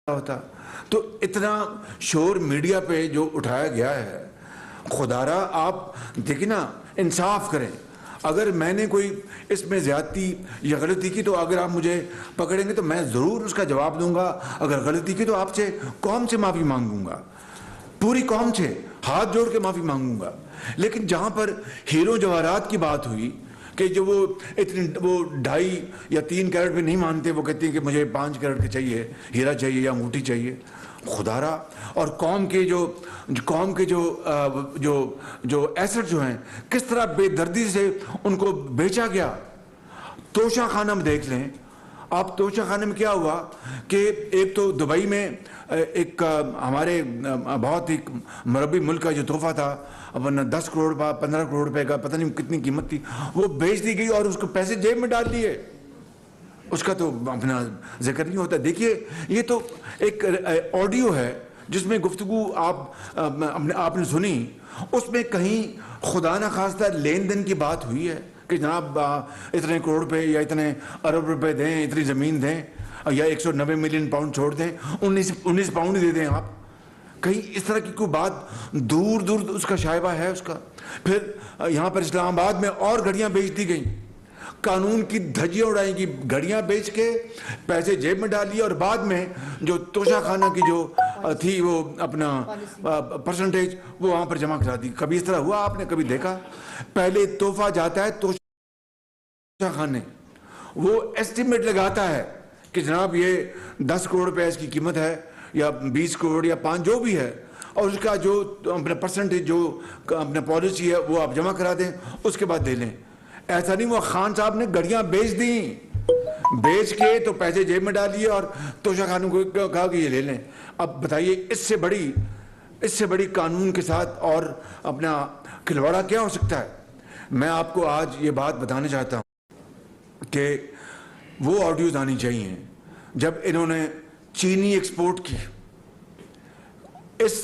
ہوتا تو اتنا شور میڈیا پہ جو اٹھایا گیا ہے، خدارا آپ دیکھیں نا، انصاف کریں. اگر میں نے کوئی اس میں زیادتی یا غلطی کی تو اگر آپ مجھے پکڑیں گے تو میں ضرور اس کا جواب دوں گا. اگر غلطی کی تو آپ سے قوم سے معافی مانگوں گا، پوری قوم سے ہاتھ جوڑ کے معافی مانگوں گا. لیکن جہاں پر ہیرو جواہرات کی بات ہوئی کہ جو وہ اتنے وہ 2.5 یا 3 کیرٹ میں نہیں مانتے، وہ کہتے ہیں کہ مجھے 5 کیرٹ کے چاہیے، ہیرا چاہیے یا انگوٹھی چاہیے. خدارا اور قوم کے جو ایسٹ جو ہیں کس طرح بے دردی سے ان کو بیچا گیا. توشہ خانہ میں دیکھ لیں آپ، توشہ خانے میں کیا ہوا کہ ایک تو دبئی میں ایک ہمارے بہت ہی مربی ملک کا جو تحفہ تھا، 10 کروڑ 15 کروڑ روپے کا، پتہ نہیں کتنی قیمت تھی، وہ بیچ دی گئی اور اس کو پیسے جیب میں ڈال دیے. اس کا تو اپنا ذکر نہیں ہوتا. دیکھیے یہ تو ایک آڈیو ہے جس میں گفتگو آپ نے سنی، اس میں کہیں خدا نہ خواستہ لین دین کی بات ہوئی ہے کہ جناب اتنے کروڑ روپے یا اتنے ارب روپے دیں، اتنی زمین دیں، یا 190 ملین پاؤنڈ چھوڑ دیں، 19 پاؤنڈ دے دیں آپ. کہیں اس طرح کی کوئی بات دور دور اس کا شائبہ ہے اس کا. پھر یہاں پر اسلام آباد میں اور گھڑیاں بیچ دی گئیں، قانون کی دھجیاں اڑائیں گی، گھڑیاں بیچ کے پیسے جیب میں ڈالیے اور بعد میں جو توشہ خانہ کی جو تھی وہ اپنا پرسنٹیج وہ وہاں پر جمع کرا دی. کبھی اس طرح ہوا آپ نے کبھی دیکھا؟ پہلے تحفہ جاتا ہے توشہ خانے، وہ ایسٹیمیٹ لگاتا ہے کہ جناب یہ 10 کروڑ روپے اس کی قیمت ہے یا 20 کروڑ یا 5 جو بھی ہے، اور اس کا جو اپنا پرسنٹیج جو اپنا پالیسی ہے وہ آپ جمع کرا دیں، اس کے بعد دے لیں. ایسا نہیں، وہ خان صاحب نے گھڑیاں بیچ دیں، بیچ کے تو پیسے جیب میں ڈالیے اور توشہ خانوں کو کہا کہ یہ لے لیں. اب بتائیے اس سے بڑی قانون کے ساتھ اور اپنا کھلواڑا کیا ہو سکتا ہے؟ میں آپ کو آج یہ بات بتانا چاہتا ہوں کہ وہ آڈیوز آنی چاہیے جب انہوں نے چینی ایکسپورٹ کی اس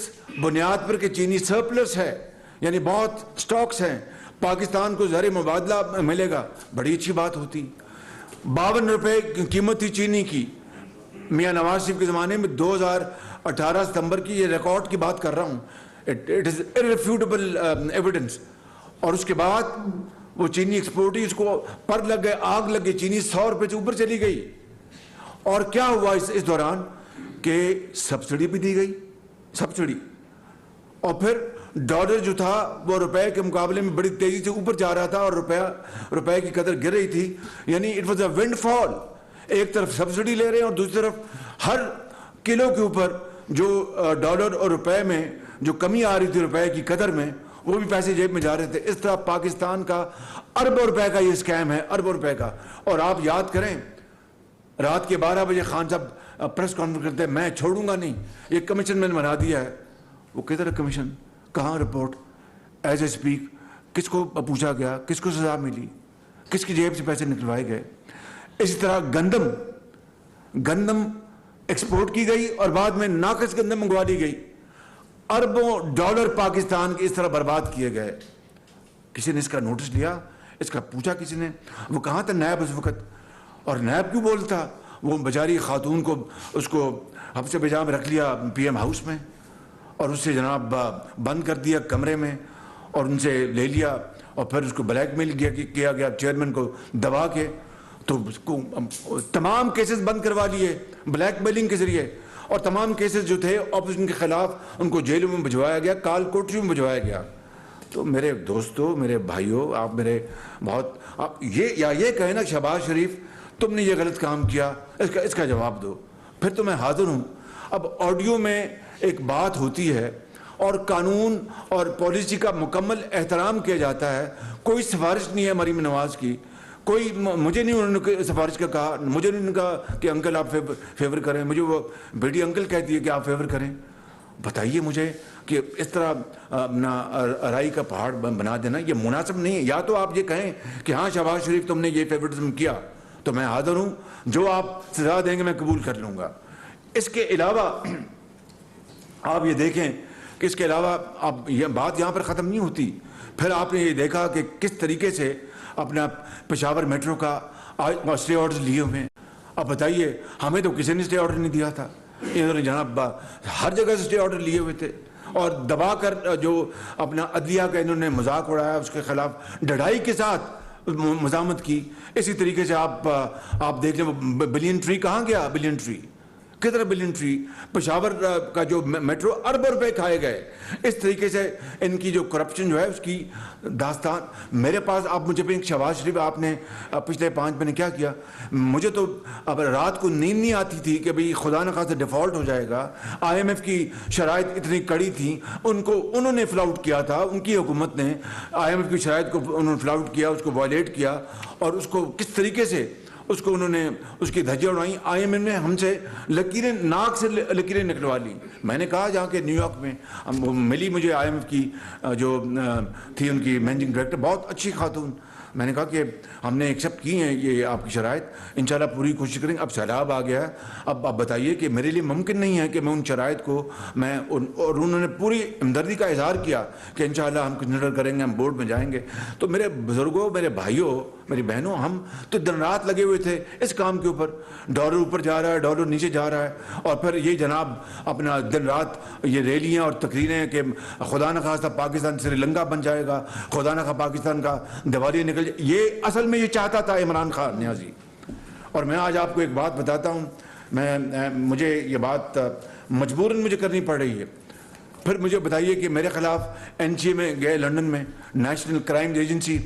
بنیاد پر کہ چینی سرپلس ہے، یعنی بہت سٹاکس ہیں، پاکستان کو زر مبادلہ ملے گا، بڑی اچھی بات ہوتی. 52 روپے قیمت تھی چینی کی میاں نواز شریف کے زمانے میں، 2018 ستمبر کی یہ ریکارڈ کی بات کر رہا ہوں. It is irrefutable evidence. اور اس کے بعد وہ چینی ایکسپورٹ ہی اس کو پر لگ گئے، آگ لگ گئی، چینی 100 روپے سے اوپر چلی گئی. اور کیا ہوا اس دوران کہ سبسڈی بھی دی گئی، سبسڈی، اور پھر ڈالر جو تھا وہ روپے کے مقابلے میں بڑی تیزی سے اوپر جا رہا تھا اور روپے کی قدر گر رہی تھی. یعنی اٹ واز اے ونڈ فال. ایک طرف سبسڈی لے رہے ہیں اور دوسری طرف ہر کلو کے اوپر جو ڈالر اور روپے میں جو کمی آ رہی تھی روپے کی قدر میں، وہ بھی پیسے جیب میں جا رہے تھے. اس طرح پاکستان کا اربوں روپے کا یہ اسکیم ہے، اربوں روپے کا. اور آپ یاد کریں رات کے 12 بجے خان صاحب پریس کانفرنس کرتے ہیں، میں چھوڑوں گا نہیں، یہ کمیشن میں نے بنا دیا ہے. وہ کدھر ہے کمیشن؟ کہاں رپورٹ؟ ایز اے اسپیک کس کو پوچھا گیا؟ کس کو سزا ملی؟ کس کی جیب سے پیسے نکلوائے گئے؟ اسی طرح گندم ایکسپورٹ کی گئی اور بعد میں ناقص گندم منگوا لی گئی. اربوں ڈالر پاکستان کے اس طرح برباد کیے گئے. کسی نے اس کا نوٹس لیا؟ اس کا پوچھا کسی نے؟ وہ کہاں تھا نیب اس وقت؟ اور نیب کیوں بولتا؟ وہ بیچاری خاتون کو اس کو حبس بجا میں رکھ لیا پی ایم ہاؤس میں، اور اس سے جناب بند کر دیا کمرے میں اور ان سے لے لیا، اور پھر اس کو بلیک میل کیا گیا چیئرمین کو دبا کے. تو اس کو تمام کیسز بند کروا لیے بلیک میلنگ کے ذریعے، اور تمام کیسز جو تھے اپوزیشن کے خلاف ان کو جیلوں میں بھجوایا گیا، کال کوٹریوں میں بھجوایا گیا. تو میرے دوستو، میرے بھائیو، آپ میرے بہت آپ یہ کہیں نا شہباز شریف تم نے یہ غلط کام کیا، اس کا جواب دو، پھر تو میں حاضر ہوں. اب آڈیو میں ایک بات ہوتی ہے اور قانون اور پالیسی کا مکمل احترام کیا جاتا ہے. کوئی سفارش نہیں ہے مریم نواز کی، کوئی مجھے نہیں انہوں نے سفارش کا کہا، مجھے نہیں کہا کہ انکل آپ فیور کریں، مجھے وہ بیٹی انکل کہتی ہے کہ آپ فیور کریں. بتائیے مجھے کہ اس طرح رائی کا پہاڑ بنا دینا یہ مناسب نہیں ہے. یا تو آپ یہ کہیں کہ ہاں شہباز شریف تم نے یہ فیورٹزم کیا تو میں حاضر ہوں، جو آپ سزا دیں گے میں قبول کر لوں گا. اس کے علاوہ آپ یہ دیکھیں کہ اس کے علاوہ اب یہ بات یہاں پر ختم نہیں ہوتی. پھر آپ نے یہ دیکھا کہ کس طریقے سے اپنا پشاور میٹرو کا اسٹے آرڈر لیے ہوئے ہیں. اب بتائیے، ہمیں تو کسی نے اسٹے آرڈر نہیں دیا تھا. انہوں نے جناب ہر جگہ سے اسٹے آرڈر لیے ہوئے تھے اور دبا کر جو اپنا عدلیہ کا انہوں نے مذاق اڑایا, اس کے خلاف ڈھڑائی کے ساتھ مزاحمت کی. اسی طریقے سے آپ دیکھ لیں بلین ٹری کہاں گیا, بلین ٹری کدھر, بلین ٹری پشاور کا جو میٹرو اربوں روپے کھائے گئے. اس طریقے سے ان کی جو کرپشن جو ہے اس کی داستان میرے پاس. آپ مجھے بھی شہباز شریف آپ نے پچھلے 5 مہینے کیا کیا, مجھے تو اب رات کو نیند نہیں آتی تھی کہ بھئی خدا نہ خواستہ ڈیفالٹ ہو جائے گا. آئی ایم ایف کی شرائط اتنی کڑی تھیں, انہوں نے فلاؤٹ کیا تھا, ان کی حکومت نے آئی ایم ایف کی شرائط کو انہوں نے فلاؤٹ کیا, اس کو وائلیٹ کیا اور اس کو کس طریقے سے اس کو انہوں نے اس کی دھجیاں اڑائیں. آئی ایم ایف نے ہم سے لکیریں, ناک سے لکیریں نکلوا لی. میں نے کہا جہاں کہ نیو یارک میں ملی مجھے آئی ایم ایف کی جو تھی ان کی مینیجنگ ڈائریکٹر, بہت اچھی خاتون. میں نے کہا کہ ہم نے ایکسیپٹ کی ہیں یہ آپ کی شرائط, انشاءاللہ پوری کوشش کریں گے. اب سیلاب آ گیا ہے, اب آپ بتائیے کہ میرے لیے ممکن نہیں ہے کہ میں ان شرائط کو اور انہوں نے پوری ہمدردی کا اظہار کیا کہ انشاءاللہ ہم کنسیڈر کریں گے, ہم بورڈ میں جائیں گے. تو میرے بزرگوں, میرے بھائیوں, میری بہنوں, ہم تو دن رات لگے ہوئے تھے اس کام کے اوپر. ڈالر اوپر جا رہا ہے, ڈالر نیچے جا رہا ہے, اور پھر یہ جناب اپنا دن رات یہ ریلیاں اور تقریریں کہ خدا نہ خواستہ پاکستان سری لنکا بن جائے گا, خدا نہ خواستہ پاکستان کا دیوالیہ نکل جائے. یہ اصل میں یہ چاہتا تھا عمران خان نیازی. اور میں آج آپ کو ایک بات بتاتا ہوں, مجھے یہ بات مجبوراً مجھے کرنی پڑ رہی ہے. پھر مجھے بتائیے کہ میرے خلاف این سی اے میں گئے لنڈن میں, نیشنل کرائم ایجنسی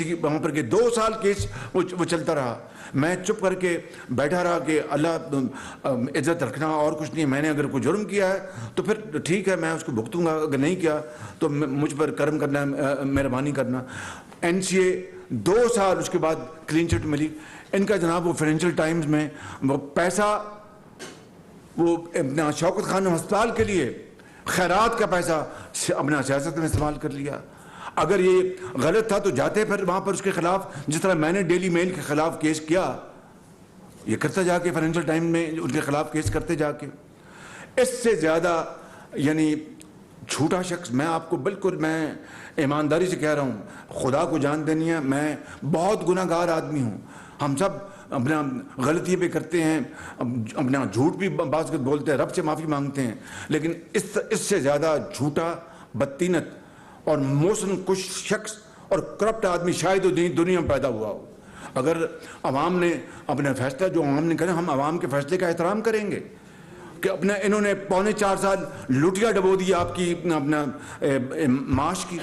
کی وہاں پر کہ 2 سال کیس وہ چلتا رہا. میں چپ کر کے بیٹھا رہا کہ اللہ عزت رکھنا اور کچھ نہیں. میں نے اگر کوئی جرم کیا ہے تو پھر ٹھیک ہے, میں اس کو بھگتوں گا, اگر نہیں کیا تو مجھ پر کرم کرنا, مہربانی کرنا. این سی اے 2 سال اس کے بعد کلین چٹ ملی. ان کا جناب وہ فائنینشیل ٹائمز میں وہ پیسہ وہ اپنا شوکت خان ہسپتال کے لیے خیرات کا پیسہ اپنا سیاست میں استعمال کر لیا. اگر یہ غلط تھا تو جاتے پھر وہاں پر اس کے خلاف, جس طرح میں نے ڈیلی میل کے خلاف کیس کیا, یہ کرتا جا کے فائنینشیل ٹائم میں ان کے خلاف کیس کرتے جا کے. اس سے زیادہ یعنی جھوٹا شخص میں آپ کو بالکل, میں ایمانداری سے کہہ رہا ہوں, خدا کو جان دینی ہے, میں بہت گناہ گار آدمی ہوں. ہم سب اپنا غلطی پہ کرتے ہیں, اپنا جھوٹ بھی بعض وقت بولتے ہیں, رب سے معافی مانگتے ہیں, لیکن اس سے زیادہ جھوٹا, بدتینت اور موسم کش شخص اور کرپٹ آدمی شاید دنیا میں پیدا ہوا ہو. اگر عوام نے اپنا فیصلہ جو عوام نے کرا, ہم عوام کے فیصلے کا احترام کریں گے کہ اپنا انہوں نے 4.25 سال لوٹیا ڈبو دی آپ کی اپنا معاش کی,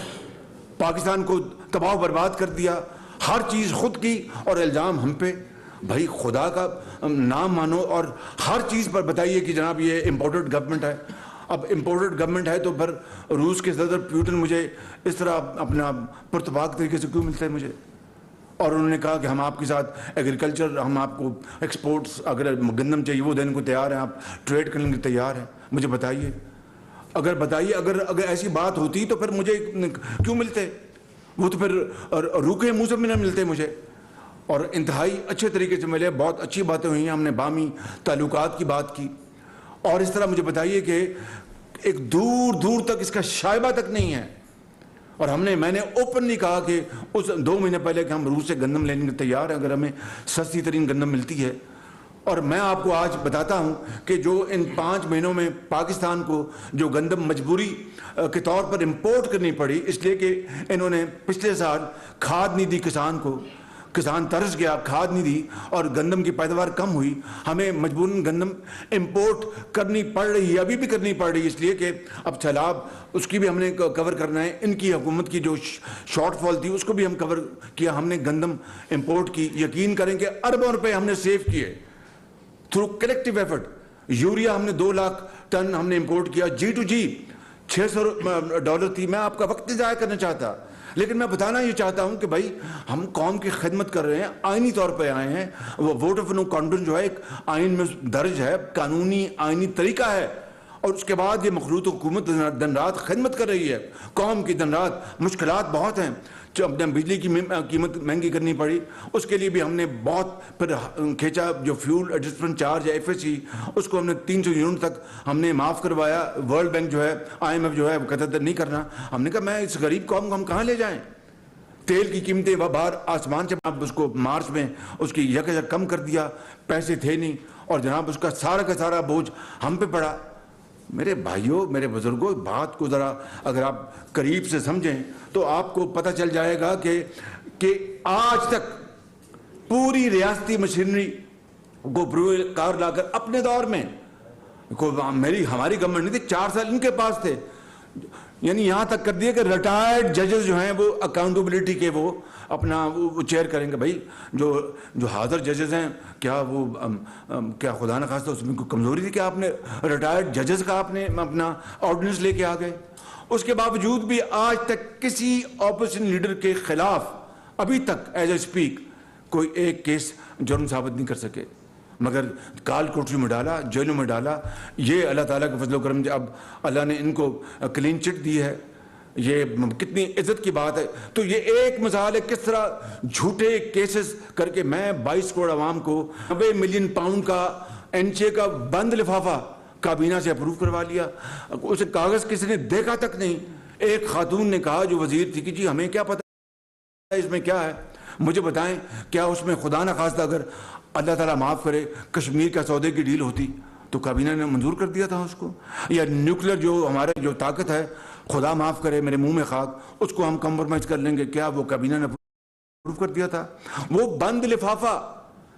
پاکستان کو تباہ و برباد کر دیا, ہر چیز خود کی اور الزام ہم پہ. بھائی خدا کا نام مانو اور ہر چیز پر بتائیے کہ جناب یہ امپورٹڈ گورنمنٹ ہے. اب امپورٹڈ گورنمنٹ ہے تو پھر روس کے صدر پیوٹن مجھے اس طرح اپنا پرتپاک طریقے سے کیوں ملتا ہے مجھے؟ اور انہوں نے کہا کہ ہم آپ کے ساتھ ایگریکلچر, ہم آپ کو ایکسپورٹس, اگر گندم چاہیے وہ دینے کو تیار ہیں, آپ ٹریڈ کرنے کے لیے تیار ہیں. مجھے بتائیے, اگر ایسی بات ہوتی تو پھر مجھے کیوں ملتے؟ وہ تو پھر روکے منہ سے بھی نہ ملتے مجھے. اور انتہائی اچھے طریقے سے ملے, بہت اچھی باتیں ہوئی ہیں, ہم نے باہمی تعلقات کی بات کی. اور اس طرح مجھے بتائیے کہ ایک دور تک اس کا شائبہ تک نہیں ہے. اور میں نے اوپنلی کہا کہ اس 2 مہینے پہلے کہ ہم روس سے گندم لینے کے تیار ہیں اگر ہمیں سستی ترین گندم ملتی ہے. اور میں آپ کو آج بتاتا ہوں کہ جو ان 5 مہینوں میں پاکستان کو جو گندم مجبوری کے طور پر امپورٹ کرنی پڑی, اس لیے کہ انہوں نے پچھلے سال کھاد نہیں دی کسان کو, کسان ترس گیا, کھاد نہیں دی اور گندم کی پیداوار کم ہوئی, ہمیں مجبوراً گندم امپورٹ کرنی پڑ رہی ہے, ابھی بھی کرنی پڑ رہی ہے, اس لیے کہ اب سیلاب اس کی بھی ہم نے کور کرنا ہے. ان کی حکومت کی جو شارٹ فال تھی اس کو بھی ہم کور کیا, ہم نے گندم امپورٹ کی. یقین کریں کہ اربوں روپے ہم نے سیو کیے تھرو کلیکٹیو ایفرٹ. یوریا ہم نے 2 لاکھ ٹن ہم نے امپورٹ کیا, G2G $600 تھی. میں آپ کا وقت نہیں ضائع کرنا چاہتا, لیکن میں بتانا یہ چاہتا ہوں کہ بھائی ہم قوم کی خدمت کر رہے ہیں, آئینی طور پہ آئے ہیں. وہ ووٹ آف نو کانفیڈنس جو ہے ایک آئین میں درج ہے, قانونی آئینی طریقہ ہے, اور اس کے بعد یہ مخلوط حکومت دن رات خدمت کر رہی ہے قوم کی. دن رات مشکلات بہت ہیں, جو اپنے بجلی کی قیمت مہنگی کرنی پڑی, اس کے لیے بھی ہم نے بہت پھر کھینچا. جو فیول ایڈجسٹمنٹ چارج ہے FSC, اس کو ہم نے 300 یونٹ تک ہم نے معاف کروایا. ورلڈ بینک جو ہے, IMF جو ہے, وہ کہتا نہیں کرنا. ہم نے کہا میں اس غریب قوم کو ہم کہاں لے جائیں؟ تیل کی قیمتیں باہر آسمان سے, اب اس کو مارچ میں اس کی یک کم کر دیا, پیسے تھے نہیں. اور جناب اس کا سارا بوجھ ہم پہ پڑا. میرے بھائیوں، میرے بزرگوں، بات کو ذرا اگر آپ قریب سے سمجھیں تو آپ کو پتہ چل جائے گا کہ آج تک پوری ریاستی مشینری کو کار لا کر اپنے دور میں ہماری گورنمنٹ نہیں تھی، 4 سال ان کے پاس تھے. یعنی یہاں تک کر دیا کہ ریٹائرڈ ججز جو ہیں وہ اکاؤنٹیبلٹی کے وہ اپنا وہ چیئر کریں گے. بھائی جو حاضر ججز ہیں، کیا خدا نخواستہ اس میں کوئی کمزوری تھی کہ آپ نے ریٹائرڈ ججز کا آپ نے اپنا آرڈیننس لے کے آ گئے؟ اس کے باوجود بھی آج تک کسی اپوزیشن لیڈر کے خلاف ابھی تک ایز اے اسپیک کوئی ایک کیس جرم ثابت نہیں کر سکے، مگر کال کوٹری میں ڈالا، جیلوں میں ڈالا. یہ اللہ تعالیٰ کا فضل و کرم، اب اللہ نے ان کو کلین چٹ دی ہے، یہ کتنی عزت کی بات ہے. تو یہ ایک مثال ہے کس طرح جھوٹے کیسز کر کے میں 22 کروڑ عوام کو 90 ملین پاؤنڈ کا NHA کا بند لفافہ کابینہ سے اپروو کروا لیا. اسے کاغذ کسی نے دیکھا تک نہیں. ایک خاتون نے کہا جو وزیر تھی کہ جی ہمیں کیا پتہ اس میں کیا ہے، مجھے بتائیں کیا اس میں خدا نخواستہ اگر اللہ تعالیٰ معاف کرے کشمیر کا سودے کی ڈیل ہوتی تو کابینہ نے منظور کر دیا تھا اس کو، یا نیوکلیر جو ہمارے جو طاقت ہے خدا معاف کرے میرے منہ میں خاک، اس کو ہم کمپرومائز کر لیں گے، کیا وہ کابینہ نے اپروو کر دیا تھا؟ وہ بند لفافہ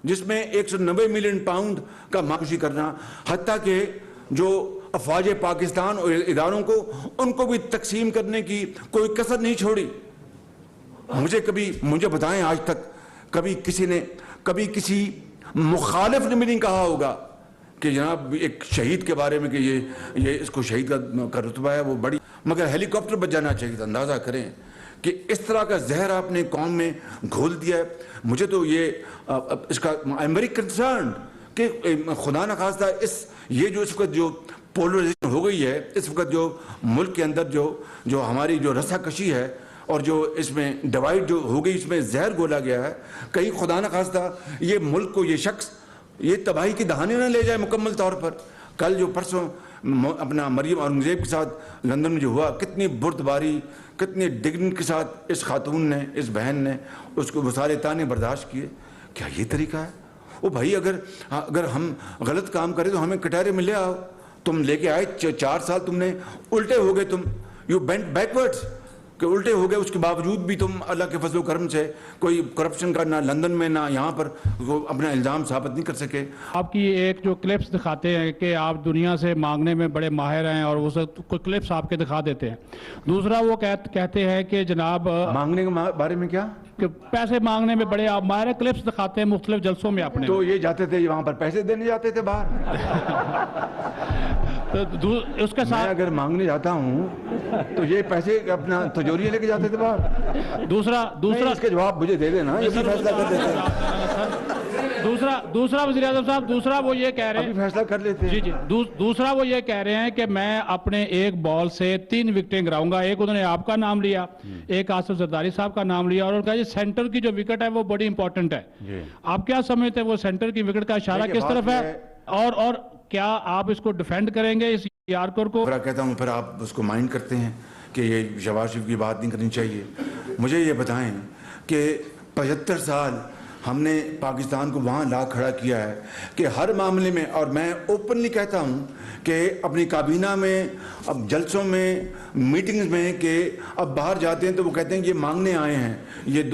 جس میں 190 ملین پاؤنڈ کا معاشی کرنا، حتیٰ کہ جو افواج پاکستان اور اداروں کو ان کو بھی تقسیم کرنے کی کوئی کسر نہیں چھوڑی. مجھے بتائیں آج تک کبھی کسی مخالف نے بھی نہیں کہا ہوگا کہ جناب ایک شہید کے بارے میں کہ یہ اس کو شہید کا رتبہ ہے وہ بڑی، مگر ہیلی کاپٹر بچ جانا چاہیے تھا. اندازہ کریں کہ اس طرح کا زہر آپ نے قوم میں گھول دیا ہے. مجھے تو اس کا آئی ایم ویری کنسرنڈ کہ خدا نخواستہ یہ جو اس وقت جو پولرائزیشن ہو گئی ہے، اس وقت جو ملک کے اندر جو ہماری جو رسا کشی ہے اور جو اس میں ڈیوائیڈ جو ہو گئی، اس میں زہر گھولا گیا ہے، کہیں خدا نخواستہ یہ ملک کو یہ شخص یہ تباہی کی دہانے نہ لے جائے مکمل طور پر. کل جو پرسوں اپنا مریم اورنگزیب کے ساتھ لندن میں جو ہوا، کتنی بردباری، کتنی ڈگنی کے ساتھ اس خاتون نے، اس بہن نے اس کو سارے تانے برداشت کیے. کیا یہ طریقہ ہے؟ وہ بھائی اگر ہم غلط کام کریں تو ہمیں کٹہرے میں لے آؤ. تم لے کے آئے 4 سال تم نے الٹے ہو گئے، یو بینٹ بیکورڈز کہ الٹے ہو گئے. اس کے باوجود بھی تم اللہ کے فضل و کرم سے کوئی کرپشن کا نہ لندن میں نہ یہاں پر اپنا الزام ثابت نہیں کر سکے. آپ کی ایک جو کلپس دکھاتے ہیں کہ آپ دنیا سے مانگنے میں بڑے ماہر ہیں اور وہ کوئی کلپس آپ کے دکھا دیتے ہیں. دوسرا وہ کہتے ہیں کہ جناب مانگنے کے بارے میں کیا کہ پیسے مانگنے میں بڑے آپ ماہر ہیں. کلپس دکھاتے ہیں مختلف جلسوں میں اپنے، تو یہ جاتے تھے وہاں پر پیسے دینے جاتے تھے باہر. اس کے ساتھ اگر مانگنے جاتا ہوں تو یہ پیسے اپنا تجوریہ لے کے جاتے تھے باہر. دوسرا اس کے جواب مجھے دے دینا، یہ فیصلہ کر دیتے ہیں. دوسرا وزیر اعظم صاحب، دوسرا وہ یہ کہہ رہے ہیں، فیصلہ کر لیتے ہیں. جی دوسرا وہ یہ کہہ رہے ہیں کہ میں اپنے ایک بال سے 3 وکٹیں گراؤں گا. ایک انہوں نے آپ کا نام لیا، ایک آصف زرداری صاحب کا نام لیا، اور انہوں نے کہا یہ سینٹر کی جو وکٹ ہے وہ بڑی امپورٹنٹ ہے. آپ کیا سمجھتے ہیں وہ سینٹر کی وکٹ کا اشارہ کس طرف ہے، اور کیا آپ اس کو ڈیفینڈ کریں گے اس یارکر کو؟ کہتا ہوں پھر آپ اس کو مائنڈ کرتے ہیں کہ یہ شہباز شریف کی بات نہیں کرنی چاہیے. مجھے یہ بتائیں کہ 75 سال ہم نے پاکستان کو وہاں لا کھڑا کیا ہے کہ ہر معاملے میں، اور میں اوپنلی کہتا ہوں کہ اپنی کابینہ میں، اب جلسوں میں، میٹنگز میں، کہ اب باہر جاتے ہیں تو وہ کہتے ہیں یہ مانگنے آئے ہیں، یہ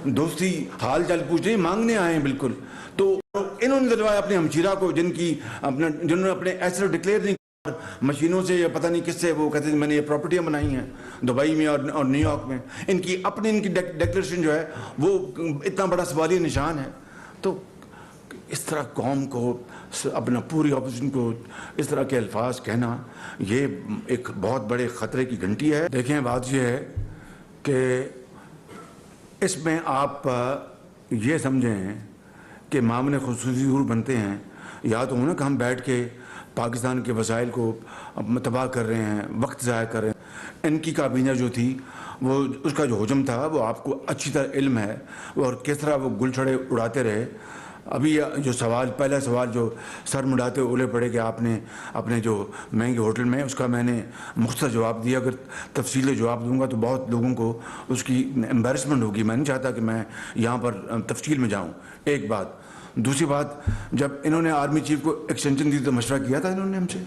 دوستی حال چال پوچھنے مانگنے آئے ہیں. بالکل. تو انہوں نے دلوایا اپنے ہمشیرہ کو جنہوں نے اپنے ایسے ڈکلیئر نہیں مشینوں سے یا پتہ نہیں کس سے، وہ کہتے ہیں میں نے یہ پراپرٹیاں بنائی ہیں دبئی میں اور نیو یارک میں. ان کی ڈیکلیریشن جو ہے وہ اتنا بڑا سوالی نشان ہے. تو اس طرح قوم کو، اپنا پوری اپوزیشن کو اس طرح کے الفاظ کہنا، یہ ایک بہت بڑے خطرے کی گھنٹی ہے. دیکھیں بات یہ ہے کہ اس میں آپ یہ سمجھیں کہ معاملے خصوصی ضرور بنتے ہیں، یا تو ہونا کہ ہم بیٹھ کے پاکستان کے وسائل کو تباہ کر رہے ہیں، وقت ضائع کر رہے ہیں. ان کی کابینہ جو تھی وہ اس کا جو حجم تھا وہ آپ کو اچھی طرح علم ہے، اور کس طرح وہ گل چھڑے اڑاتے رہے. ابھی جو پہلا سوال جو سر مڈاتے اولے پڑے کہ آپ نے اپنے جو مہنگے ہوٹل میں، اس کا میں نے مختصر جواب دیا. اگر تفصیلی جواب دوں گا تو بہت لوگوں کو اس کی امبیرسمنٹ ہوگی. میں نہیں چاہتا کہ میں یہاں پر تفصیل میں جاؤں. ایک بات دوسری بات, جب انہوں نے آرمی چیف کو ایکسٹینشن دی تو مشورہ کیا تھا انہوں نے ہم سے؟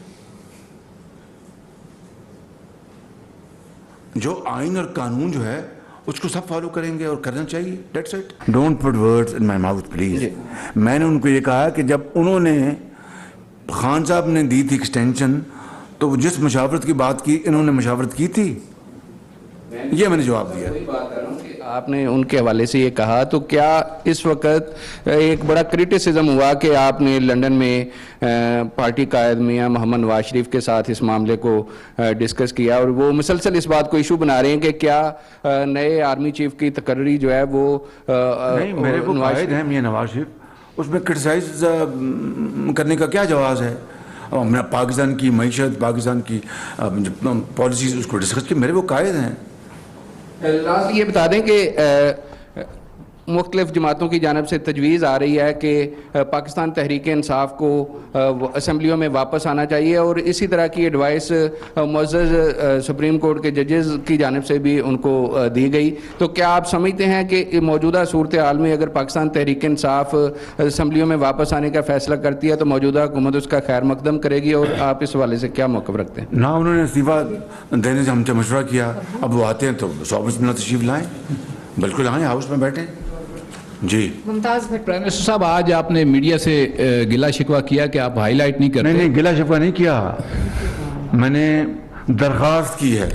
جو آئین اور قانون جو ہے اس کو سب فالو کریں گے اور کرنا چاہیے. That's it. Don't put words in my mouth please. میں نے ان کو یہ کہا کہ جب انہوں نے خان صاحب نے دی تھی ایکسٹینشن تو جس مشاورت کی بات کی انہوں نے مشاورت کی تھی, یہ میں نے جواب دیا. آپ نے ان کے حوالے سے یہ کہا, تو کیا اس وقت ایک بڑا کرٹیسزم ہوا کہ آپ نے لنڈن میں پارٹی قائد میاں محمد نواز شریف کے ساتھ اس معاملے کو ڈسکس کیا, اور وہ مسلسل اس بات کو ایشو بنا رہے ہیں کہ کیا نئے آرمی چیف کی تقرری جو ہے وہ نہیں, میرے وہ قائد ہیں میاں نواز شریف, اس میں کرٹیسائز کرنے کا کیا جواز ہے؟ پاکستان کی معیشت, پاکستان کی پالیسیز اس کو ڈسکس کی, میرے وہ قائد ہیں. یہ بتا دیں کہ مختلف جماعتوں کی جانب سے تجویز آ رہی ہے کہ پاکستان تحریک انصاف کو اسمبلیوں میں واپس آنا چاہیے, اور اسی طرح کی ایڈوائس معزز سپریم کورٹ کے ججز کی جانب سے بھی ان کو دی گئی. تو کیا آپ سمجھتے ہیں کہ موجودہ صورتحال میں اگر پاکستان تحریک انصاف اسمبلیوں میں واپس آنے کا فیصلہ کرتی ہے تو موجودہ حکومت اس کا خیر مقدم کرے گی, اور آپ اس حوالے سے کیا موقف رکھتے ہیں؟ نہ انہوں نے استعفیٰ دینے سے ہم سے مشورہ کیا, اب وہ آتے ہیں تو صحبت میں تشریف لائیں, بالکل آئیں, ہاؤس میں بیٹھیں. جی ممتاز بھٹ. پرائم منسٹر صاحب, آج آپ نے میڈیا سے گلہ شکوہ کیا کہ آپ ہائی لائٹ نہیں کرتے. نہیں, گلہ شکوہ نہیں کیا, میں نے درخواست کی ہے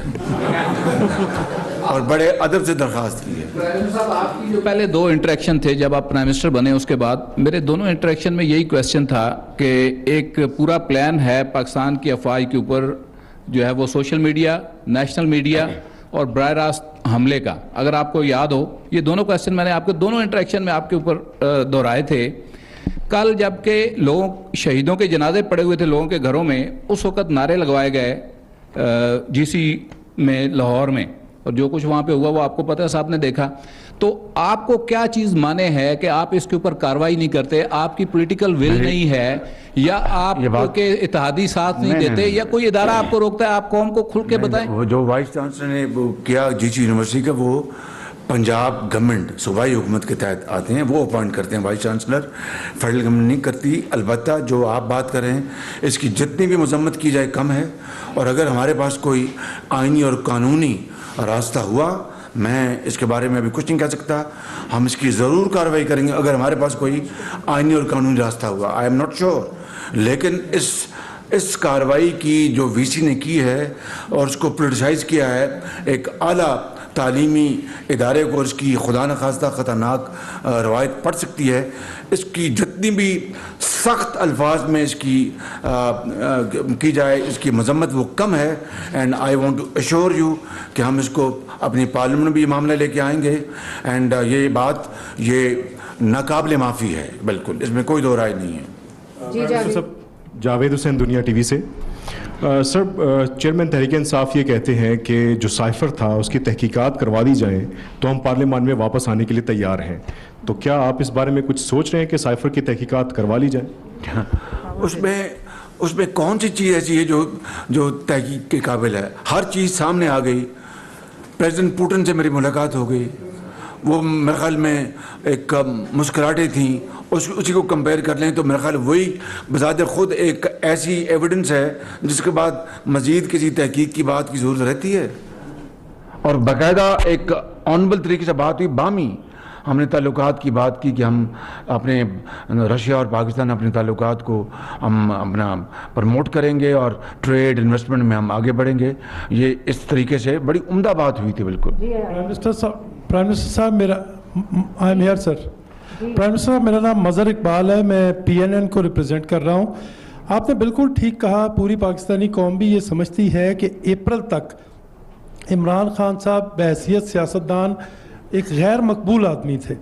اور بڑے ادب سے درخواست کی ہے. پرائم منسٹر صاحب, آپ کی جو پہلے 2 انٹریکشن تھے جب آپ پرائم منسٹر بنے, اس کے بعد میرے دونوں انٹریکشن میں یہی کویسچن تھا کہ ایک پورا پلان ہے پاکستان کی افواج کے اوپر جو ہے وہ سوشل میڈیا, نیشنل میڈیا اور براہ راست حملے کا. اگر آپ کو یاد ہو, یہ دونوں کویسچن میں نے آپ کے دونوں انٹریکشن میں آپ کے اوپر دہرائے تھے. کل جب کہ لوگوں شہیدوں کے جنازے پڑے ہوئے تھے لوگوں کے گھروں میں, اس وقت نعرے لگوائے گئے جی سی میں لاہور میں, اور جو کچھ وہاں پہ ہوا وہ آپ کو پتہ ہے, صاحب نے دیکھا. تو آپ کو کیا چیز مانے ہے کہ آپ اس کے اوپر کارروائی نہیں کرتے؟ آپ کی پولیٹیکل ول نہیں ہے, یا آپ کے اتحادی ساتھ نہیں دیتے, یا کوئی ادارہ آپ کو روکتا ہے؟ آپ قوم کو کھل کے بتائیں. وہ جو وائس چانسلر نے وہ کیا جی سی یونیورسٹی کا, وہ پنجاب گورنمنٹ صوبائی حکومت کے تحت آتے ہیں, وہ اپوائنٹ کرتے ہیں وائس چانسلر, فیڈرل گورنمنٹ نہیں کرتی. البتہ جو آپ بات کر رہے ہیں اس کی جتنی بھی مذمت کی جائے کم ہے, اور اگر ہمارے پاس کوئی آئینی اور قانونی راستہ ہوا, میں اس کے بارے میں ابھی کچھ نہیں کہہ سکتا, ہم اس کی ضرور کارروائی کریں گے اگر ہمارے پاس کوئی آئینی اور قانونی راستہ ہوا. آئی ایم ناٹ شیور, لیکن اس کارروائی کی جو وی سی نے کی ہے اور اس کو پولیٹیسائز کیا ہے ایک اعلیٰ تعلیمی ادارے کو, اس کی خدا نخواستہ خطرناک روایت پڑ سکتی ہے. اس کی جتنی بھی سخت الفاظ میں اس کی جائے, اس کی مذمت وہ کم ہے. And I want to assure you کہ ہم اس کو اپنی پارلیمنٹ میں بھی یہ معاملہ لے کے آئیں گے, اینڈ یہ بات یہ ناقابل معافی ہے, بالکل اس میں کوئی دو رائے نہیں ہے. جی جاوید حسین, دنیا ٹی وی سے. سر, چیئرمین تحریک انصاف یہ کہتے ہیں کہ جو سائفر تھا اس کی تحقیقات کروا دی جائیں تو ہم پارلیمان میں واپس آنے کے لیے تیار ہیں. تو کیا آپ اس بارے میں کچھ سوچ رہے ہیں کہ سائفر کی تحقیقات کروا لی جائیں؟ اس میں کون سی چیز ایسی ہے جو تحقیق کے قابل ہے؟ ہر چیز سامنے آ گئی. پریزیڈنٹ پوٹن سے میری ملاقات ہو گئی, وہ میرے خیال میں ایک مسکراہٹیں تھیں, اسی کو کمپیئر کر لیں تو میرے خیال وہی بذات خود ایک ایسی ایویڈنس ہے جس کے بعد مزید کسی تحقیق کی بات کی ضرورت رہتی ہے. اور باقاعدہ ایک آنبل طریقے سے بات ہوئی, بامی ہم نے تعلقات کی بات کی کہ ہم اپنے رشیا اور پاکستان اپنے تعلقات کو ہم اپنا پروموٹ کریں گے اور ٹریڈ انویسٹمنٹ میں ہم آگے بڑھیں گے. یہ اس طریقے سے بڑی عمدہ بات ہوئی تھی. بالکل. پرائم منسٹر صاحب, میرا I am here sir. Prime minister صاحب, میرا نام مظہر اقبال ہے, میں پی این این کو ریپرزینٹ کر رہا ہوں. آپ نے بالکل ٹھیک کہا, پوری پاکستانی قوم بھی یہ سمجھتی ہے کہ اپریل تک عمران خان صاحب بحیثیت سیاستدان ایک غیر مقبول آدمی تھے,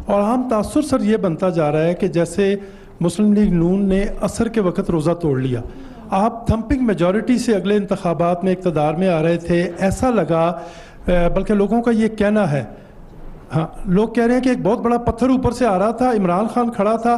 اور عام تاثر سر یہ بنتا جا رہا ہے کہ جیسے مسلم لیگ نون نے عصر کے وقت روزہ توڑ لیا, آپ تھمپنگ میجورٹی سے اگلے انتخابات میں اقتدار میں آ رہے تھے, ایسا لگا, بلکہ لوگوں کا یہ کہنا ہے, ہاں لوگ کہہ رہے ہیں کہ ایک بہت بڑا پتھر اوپر سے آ رہا تھا, عمران خان کھڑا تھا,